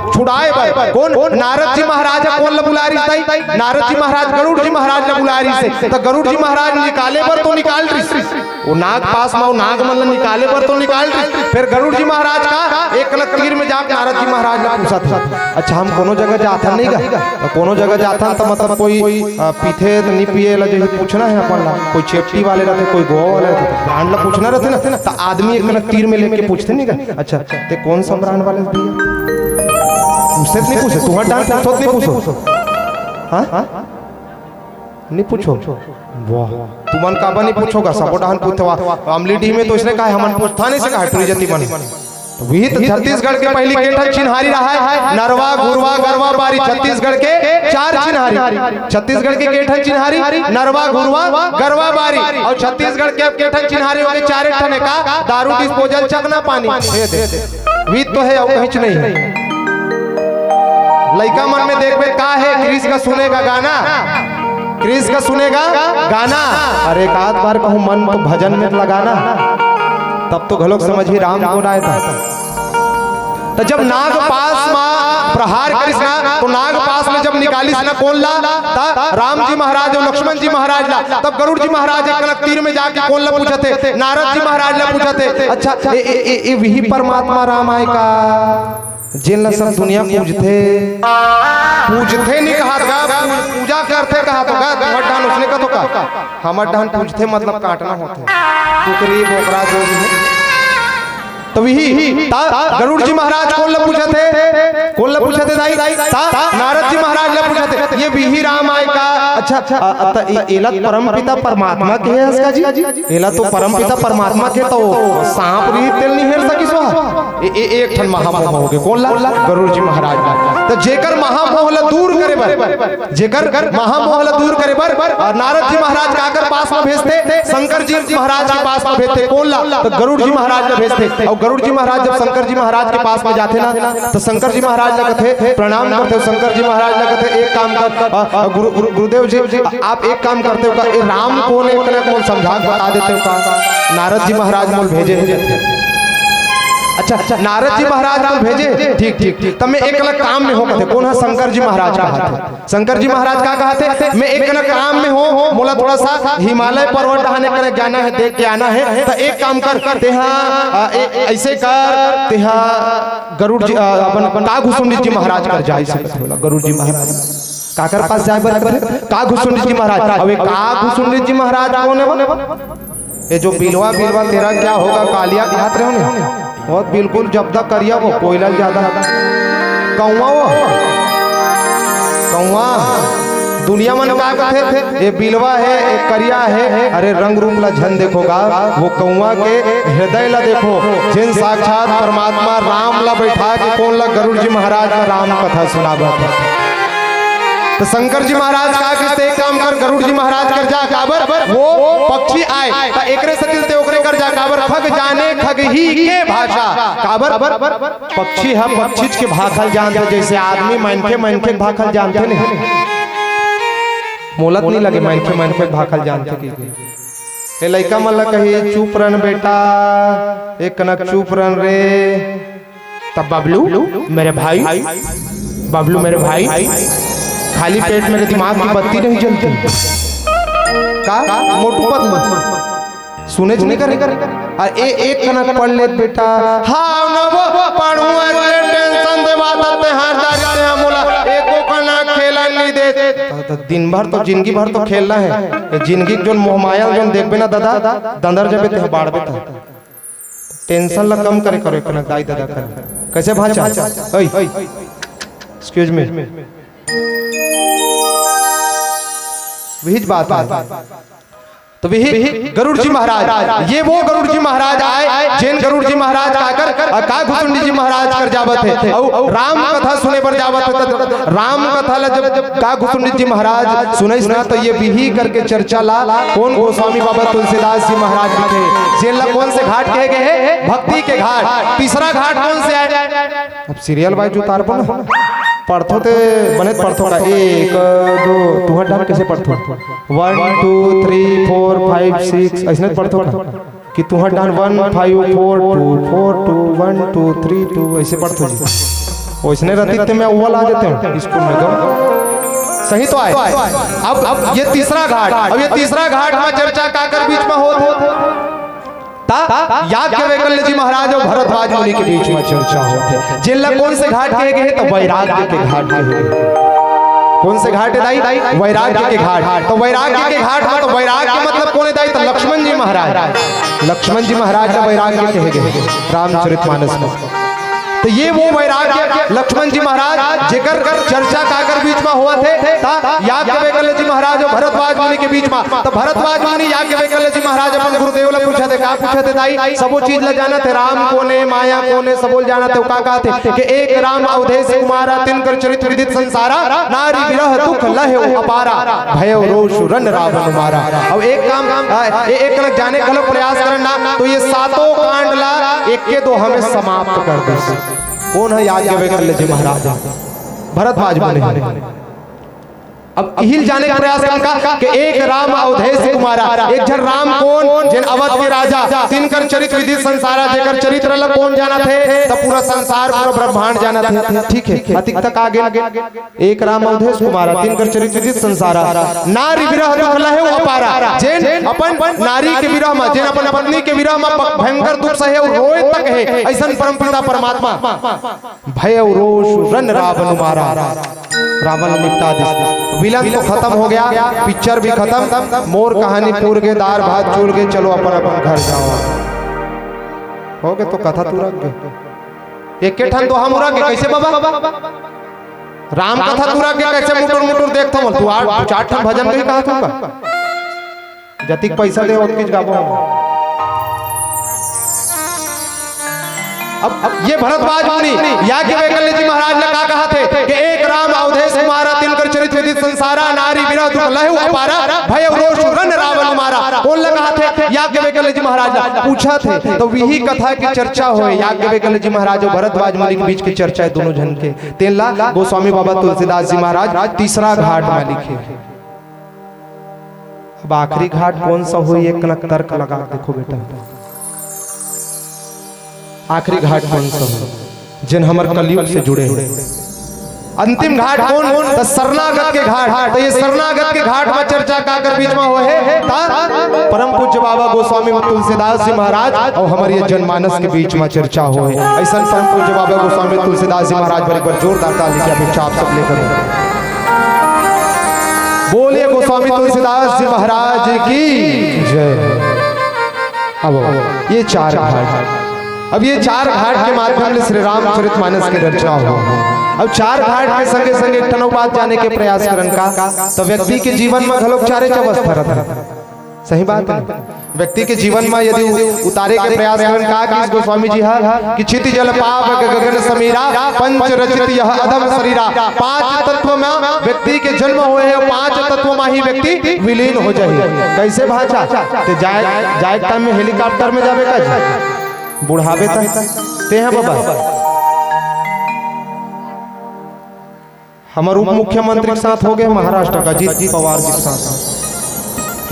छुड़ाए कौन? नारद जी महाराज कौन बुला रही थी? नारद जी महाराज गरुड़ जी महाराज ने बुला रही से। तो गरुड़ जी महाराज निकाले पर तो निकाल रही, वो नाग पास में नाग मतलब निकाले पर तो निकाल रही। फिर गरुड़ जी महाराज का एक तीर में जाकर नारद जी महाराज ने पूछा था, अच्छा हम कोनो जगह जाता नहीं गा? तो कोनो जगह जाता तो मतलब कोई पीथे तो नहीं पिए ला जो पूछना है अपन ला, कोई चेपटी वाले रहते, कोई गोवा वाले रहते, ब्रांड ला पूछना रहते ना। तो आदमी एक तीर में लेके पूछते नहीं गा? अच्छा ते कौन सा ब्रांड वाले भैया? पूछते नहीं, पूछे तुम्हारा डांस पूछो नहीं, पूछो हाँ नहीं पूछो वाह तुमन काबा नहीं पूछोगा सबोडहन पूछवा अमलीडी में तो इसने कहा हमन पूछता नहीं से कहा टूरी जति बनी विहित छत्तीसगढ़ के पहली केठन चिन्हारी रहा है नरवा गुरवा गरवा बारी छत्तीसगढ़ के 4 चिन्हारी छत्तीसगढ़ के केठन चिन्हारी नरवा गुरवा गरवा बारी और छत्तीसगढ़ के अब केठन चिन्हारी हो गए 4 ठने का दारू डिस्पोजल चकना पानी विहित तो है और कहीं नहीं है लइका मन में देखबे का है क्रिस का सुनेगा गाना क्रिस का सुनेगा गाना अरे एक आध बार कहूँ मन तो भजन में लगाना तब तो घलोक समझ ही राम कौन आया था तो जब नाग पास माँ प्रहार करिस ना तो नाग पास में जब निकालिस ना कौन ला राम जी महाराज और लक्ष्मण जी महाराज ला तब गरुड़ जी महाराज एक कनक तीर में जाके कौन ला पूछते नारद जी महाराज ला पूछते अच्छा वही परमात्मा राम आए का जिन सब दुनिया पूजते पूजते नहीं कहा पूजा करते कहा तो हमर डान उसने का तो का हमर डान पूजते मतलब काटना होता कुकरी बोकरा जो भी है तो वही गरुड़ जी महाराज कौन ला पूछते दाई नारद जी महाराज ला पूछते ये विही राम आए का अच्छा एला परम पिता परमात्मा के है इसका जी एला तो परम पिता परमात्मा के तो सांप भी तेल नहीं हेर सकी सो एक ठन महामोह हो गए कौन ला गरुड़ जी महाराज तो जेकर महामोह ला दूर करे बर जेकर महामोह ला दूर करे बर नारद जी महाराज का आकर पास में भेजते शंकर जी महाराज के पास में भेजते कौन ला तो गरुड़ जी महाराज ला भेजते और गरुड़ जी महाराज जब शंकर जी महाराज के पास में जाते ना तो शंकर जी महाराज ला कहते प्रणाम करते हो शंकर जी महाराज ला कहते एक काम कर गुरुदेव जी आप एक काम करते हो का राम कौन है समझा बता देते हो का नारद जी महाराज मोल भेजे अच्छा नारद जी महाराज को भेजे ठीक ठीक ठीक तब मैं एक अलग काम में हो कहते कौन है शंकर जी महाराज कहा थे शंकर जी महाराज का कहा थे मैं एक अलग काम में हो मोला थोड़ा सा हिमालय पर्वत ढहाने करे जाना है देख के आना है तो एक काम कर तेहा ऐसे कर तेहा गरुड़ जी अपन काघुसुंडी जी महाराज कर जाए से गरुड़ जी महाराज काकर पास जाए बर काघुसुंडी जी महाराज अब काघुसुंडी जी महाराज कौन है ये जो बिलवा तेरा क्या होगा कालिया हाथ रहे हो बहुत बिल्कुल जब तक करिया वो कोयला ज्यादा कौवा वो कौवा दुनिया में क्या कहते थे ये बिलवा है एक करिया है अरे रंग रूप ला झन देखोगा वो कौवा के हृदय ला देखो जिन साक्षात परमात्मा राम ला बैठा के कौन ला गरुड़ जी महाराज का राम कथा सुनावा तो शंकर जी महाराज का किसते एक काम कर गरुड़ जी महाराज कर जा काबर वो पक्षी आए तो एकरे से दिलते ओकरे कर जा काबर खग जाने खग ही के भाषा काबर पक्षी है पक्षी के भाखल जानते जैसे आदमी मन के भाखल जानते नहीं मोलत नहीं लगे मन के भाखल जानते की ए लइका मन ला कही चुप रन बेटा एक कनक चुप रन रे तब बबलू मेरे भाई बबलू मेरे भाई खाली पेट मेरे दिमाग की बत्ती नहीं जलती का मोटू पतलू सुने नहीं करे और एक कनक पढ़ ले बेटा हाँ न वो पढ़ूं टेंशन दे बात आते हाथ जाते हैं मोला एको कनक खेला नहीं दे तो दिन भर तो जिंदगी भर तो खेलना है जिंदगी जो मोहमाया जो देखबे ना दादा दंदर जबे ते बाड़बे ता टेंशन ला कम करे करो कनक दाई दादा कर कैसे भाचा ओए एक्सक्यूज मी वही बात है तो वही गरुड़ जी महाराज ये वो गरुड़ जी महाराज आए जैन गरुड़ जी महाराज आकर काघुसुंडी जी महाराज कर जावत है और राम कथा सुने पर जावत है राम कथा ला जब काघुसुंडी जी महाराज सुने ना तो ये विही करके चर्चा ला कौन गोस्वामी बाबा तुलसीदास जी महाराज लिखे जैन ला कौन से घाट कहे गए हैं भक्ति के घाट तीसरा घाट कौन से आए अब सीरियल वाइज उतार पर ना पढ़थो ते बने पढ़थो का 1 2 तुहर डाल कैसे पढ़थो 1 2 3 4 5 6 ऐसे पढ़थो का कि तुहर डाल 1 5 4 2 4 2 1 2 3 2 ऐसे पढ़थो जी वैसने रहती थे मैं अव्वल आ जाते हूँ स्कूल में तो सही तो आए अब ये तीसरा घाट अब ये तीसरा घाट में चर्चा काकर बीच में हो याज्ञवल्क्य जी महाराज और भरद्वाज मुनि के बीच में चर्चा होती जिला कौन से घाट कहे गए तो वैराग्य के घाट कहे कौन से घाट है दाई वैराग्य के घाट तो वैराग्य के घाट में तो वैराग्य मतलब कौन है दाई तो लक्ष्मण जी महाराज का वैराग्य कहे गए रामचरितमानस में तो ये वो वैराग्य लक्ष्मण जी महाराज जेकर चर्चा काकर बीच में हुआ थे याज्ञवल्क्य जी महाराज और भरद्वाज मुनि के बीच में। तो भरद्वाज मुनि याज्ञवल्क्य जी महाराज अपन गुरुदेव ने पूछा थे, का पूछा थे दाई? सबो चीज ल जाना थे, राम कोने माया कोने सबो जाना थे। का कहते कि एक राम अवधेश कुमारा तिनकर चरित्र विदित संसारा, नारी विरह दुख लहे अपारा, भय रोष रन रावण मारा। अब एक काम एक लग जाने का प्रयास करना तो ये सातों कांड ला एक के दो हमें समाप्त कर दे। कौन है याज्ञवल्क्य जी महाराज? भरद्वाज मुनि। अब हिल जाने का प्रयास करना कि एक राम अवधेश कुमारा, एक जन राम कौन जिन अवध के राजा, तिनकर चरित्र विदित संसारा, जेकर चरित्र अलग कौन जाना थे? तो पूरा संसार पूरा ब्रह्मांड जाना थे। ठीक है, अधिक तक आगे एक राम अवधेश कुमारा, तिनकर चरित्र विदित संसारा, नारी विरह दुख लहे अपारा, जिन अपन नारी के विरह में, जिन अपन पत्नी के विरह में भयंकर दुख सहे और रोए तक है, ऐसा परमपिता परमात्मा भय रोष रन रावण मारा, रावण निपटा दे। विलन तो खत्म हो गया, पिक्चर भी खत्म, मोर कहानी पूर के दार भात चूर के चलो अपन अपन घर जाओ। हो गए तो कथा तू रख गए एक के ठन तो हम रख गए कैसे बाबा? राम कथा तू रख गए कैसे? मुटुर मुटुर देखता हूं तू 8 ठन भजन भी कहा तू जतिक पैसा दे उतकी गाबो। अब ये भरद्वाज मुनि याज्ञवल्क्य जी महाराज ने कहा थे कि एक राम अवधेश कुमारा, तिनकर चरित्र विदित संसारा, नारी विरह दुख लहे अपारा, भय रोष रन रावण मारा। कौन लगा थे? याज्ञवल्क्य जी महाराज ने पूछा थे। तो वही कथा की चर्चा हो, याज्ञवल्क्य जी महाराज और भरद्वाज मुनि के बीच की चर्चा है दोनों जन के। तेला गोस्वामी बाबा तुलसीदास जी महाराज तीसरा घाट में लिखे। अब आखिरी घाट कौन सा हो, एक कनक तर्क लगा देखो बेटा। आखिरी घाट कौन सा हो? जिन हमारे कलयुग से जुड़े हैं। अंतिम घाट कौन? तो शरणागत के घाट। तो ये शरणागत के घाट में चर्चा काकर बीच में हो है परम पूज्य बाबा गोस्वामी तुलसीदास जी महाराज और हमारे जनमानस के बीच में चर्चा हो है। ऐसा परम पूज्य बाबा गोस्वामी तुलसीदास जी महाराज पर एक बार जोरदार ताली की अपेक्षा आप सब लेकर बोलिए गोस्वामी तुलसीदास जी महाराज की जय। अब ये चार घाट, अब ये चार घाट के माध्यम से श्री रामचरितमानस की रचना हो। अब चार घाट के संगे संगे एक टनो बात जाने के प्रयास करन का तो व्यक्ति के जीवन में घलोक चारे अवस्था रहता। सही बात है। व्यक्ति के जीवन में यदि उतारे के प्रयास करन का कि गोस्वामी जी हा कि क्षिति जल पाप गगन समीरा, पंच रचित यह अधम शरीरा। 5 तत्व में व्यक्ति के जन्म हुए हैं, 5 तत्व में ही व्यक्ति विलीन हो जाए। कैसे भाषा ते जाए टाइम में हेलीकॉप्टर में जावे का बुढ़ावे ते हैं बाबा। हमारे उप मुख्यमंत्री के साथ हो गए महाराष्ट्र का जीत पवार जी के साथ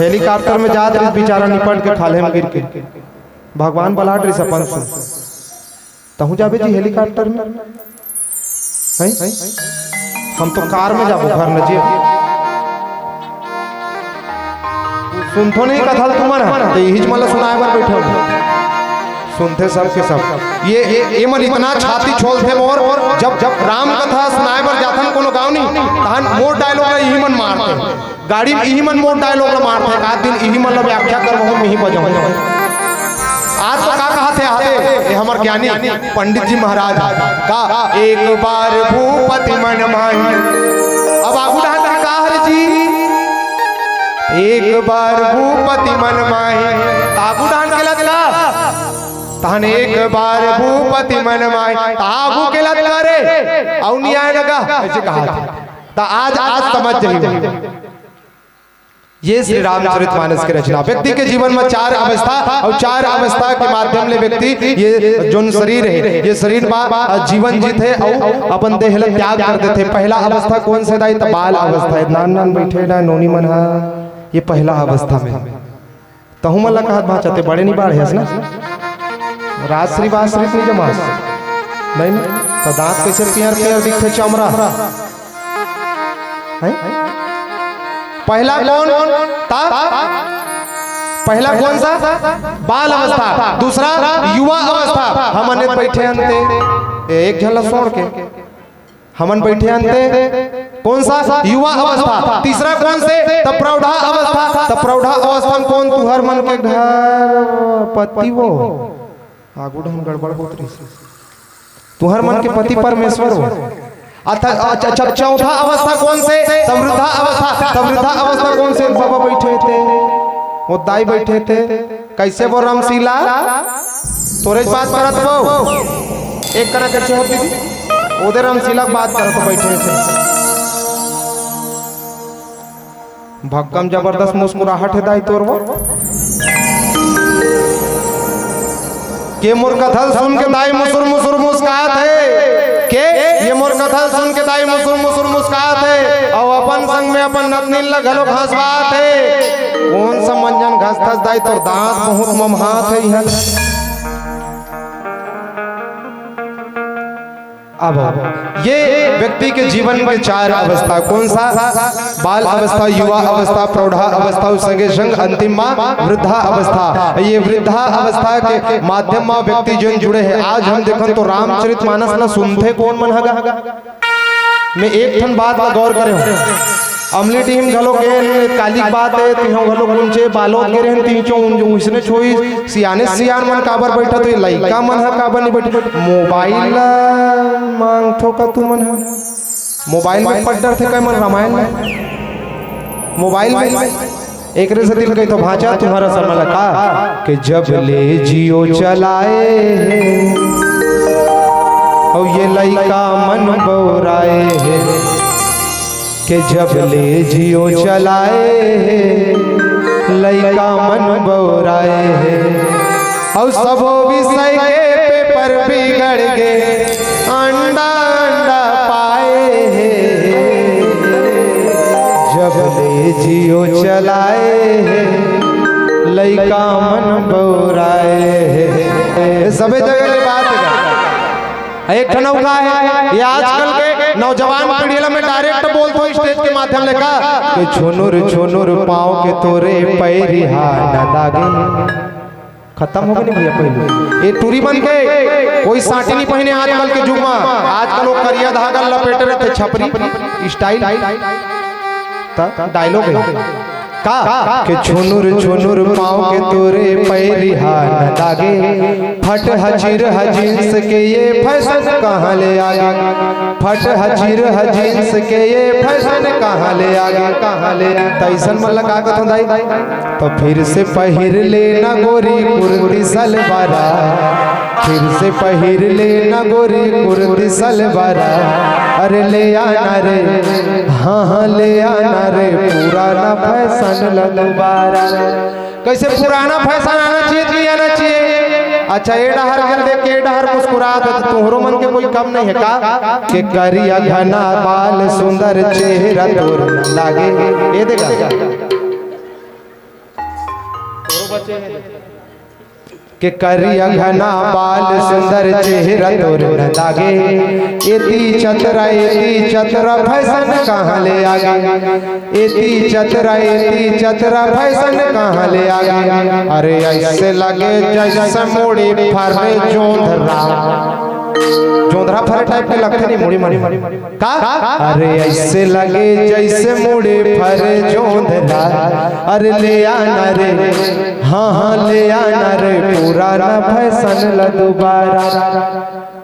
हेलीकॉप्टर में जा रहे, बेचारा निपट के खाले में गिर के भगवान बलाट रही सपन से तहु जाबे जी हेलीकॉप्टर में है? हम तो कार में जाबो घर न जी। सुनथो नहीं कथा तुम्हारा तो यही मतलब सुनाए बार बैठे सुनते सब के सब। ये मन इतना छाती छोल थे मोर जब राम कथा सुनाए बर जाथन कोनो गाँव नहीं तहन मोर डायलॉग यही मन मारते, गाड़ी में यही मन मोर डायलॉग मारते। का दिन यही मन व्याख्या कर यही बजाऊ। आज तो का कहा थे आते हमार ज्ञानी पंडित जी महाराज का एक बार भूपति मन माही। अब आगू ढाका का हर जी एक बार भूपति मन माही आगू ढान के लगला तहन एक बार भूपति मन माय आगू के लत करे औ नहीं आए लगा ऐसे कहा था। आज समझ जाइए ये श्री रामचरितमानस की रचना। व्यक्ति के जीवन में 4 अवस्था और 4 अवस्था के माध्यम ले व्यक्ति ये जो शरीर है ये शरीर में जीवन जीते और अपन देह ल त्याग कर देते। पहला अवस्था कौन से दाई? बाल अवस्था है, नान नान बैठे ना नोनी मन हा ये पहला अवस्था में। तहु मन कहा भाचते बड़े नहीं बाढ़ है ना राजश्री बाश्री नहीं जमास नहीं तो दांत कैसे पियर दिखते चमड़ा है? पहला कौन था? पहला कौन सा? बाल अवस्था। दूसरा युवा अवस्था। हमने बैठे अंते एक झलक छोड़ के हमन बैठे अंते कौन सा? युवा अवस्था। तीसरा कौन से? तब प्रौढ़ा अवस्था। तब प्रौढ़ा अवस्था में कौन? तुहर मन के घर पति वो आगू हम गड़बड़ होत रही। तुहर मन के पति परमेश्वर हो। अच्छा चौथा अवस्था कौन से? समृद्धा अवस्था। समृद्धा अवस्था कौन से? बाबा बैठे थे, वो दाई बैठे थे, कैसे वो रामशीला तोरे बात करत हो, एक करा कैसे होती थी उधर रामशीला बात करत बैठे थे, भक्कम जबरदस्त मुस्कुराहट है दाई तोर वो के मोर कथल सुन के दाई मुसुर मुसुर मुस्कात है के ये मोर कथल सुन के दाई मुसुर मुसुर मुस्कात है और अपन संग में अपन नतनी लगलो घसवात है। कौन सा मंजन घस घस दाई तोर दांत बहुत ममहात है यहाँ। अब ये व्यक्ति के जीवन के चार अवस्था कौन सा? बाल अवस्था, युवा अवस्था, प्रौढ़ा अवस्था, उस संगे संग अंतिम वृद्धा अवस्था। ये वृद्धा अवस्था के माध्यम में व्यक्ति जो जुड़े हैं। आज हम देखो तो रामचरितमानस ना सुनते कौन मन हगा। मैं एक ठन बात का गौर करे अमली टीम घलो के काली बात है तिहो घलो गुंचे बालों के रहन तीचो उसने छोई सियाने सियान मन काबर बैठा तो ये लइका मन है काबर नहीं बैठा। मोबाइल मांग थो का तू मन है मोबाइल में पड्डर थे कई मन रामायण में मोबाइल में एक रे से दिल कही तो भाचा तुम्हारा समय लगा कि जब ले जियो चलाए और ये लइका मन बौराए के जब ले जियो चलाए लइका मन बौराए और सबो विषय के पेपर बिगड़ गए अंडा अंडा पाए जब ले जियो चलाए लइका मन बौराए। सबे जगह की बात है। एक ठनौका है ये आजकल के नौजवान पीढ़ी में डायरेक्ट बोलते स्टेज के माध्यम ले का कि छोनुर छोनुर पाँव के तोरे पैरी न दागे। खत्म हो गई नहीं भैया पहले ये टूरी बन के कोई साटी नहीं पहने आजकल के युग में। आजकल वो करिया धागा लपेटे रहते छपरी स्टाइल डायलॉग है का के छोनुर छोनुर पाँव के तोरे पैरी न दागे फट हजीर हजींस के ये फैशन कहाँ ले आगे फट हजीर हजींस के ये फैशन कहाँ ले आगे कहाँ ले तैसन मन लगा के तो दाई तो फिर से पहिर ले न गोरी कुर्ती सलवारा फिर से पहिर ले न गोरी कुर्ती सलवारा अरे ले आना रे हाँ हाँ ले आना रे पुराना फैशन दोबारा। कैसे पुराना फैशन आना चाहिए कि आना चाहिए? अच्छा ये डहर के देख के डहर मुस्कुरात है तो तोहरो मन के कोई कम नहीं है का कि करिया घना बाल सुंदर चेहरा तोर लागे। ये देखा तोरो बच्चे के करिया घना बाल सुंदर चेहरा तोर न दागे एती चतरा फैशन कहाँ ले आगे एती चतरा फैशन कहाँ ले आगे। अरे ऐसे लगे जैसे मोड़ी फरे जोंधरा फरे टाइप के लगते नहीं मुड़ी मड़ी का अरे ऐसे लगे जैसे मुड़ी फरे जोंधरा अरे ले आना रे हाँ हाँ ले आना रे पुराना फैशन ला दोबारा।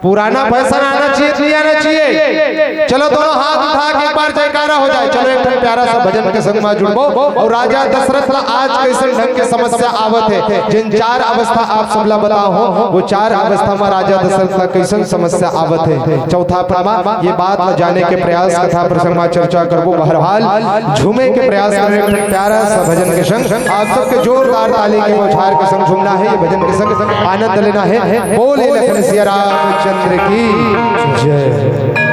पुराना फैशन आना चाहिए कि आना चाहिए? चलो दोनों हाथ उठा के एक बार जयकारा हो जाए। चलो एक प्यारा सा भजन के संग में जुड़बो। और राजा दशरथ ला आज कैसे ढंग के समस्या आवत है जिन चार अवस्था आप सब ला बताओ हो वो चार अवस्था में राजा दशरथ ला कैसे समस्या आवत है। चौथा परमा ये बात ला जाने के प्रयास कथा प्रसंग में चर्चा करबो। बहरहाल झूमे के प्रयास करें प्यारा सा भजन के संग आप सबके जोरदार ताली के बौछार के संग झूमना है। ये भजन के संग आनंद लेना है। बोले लखन सिया रामचंद्र की जय।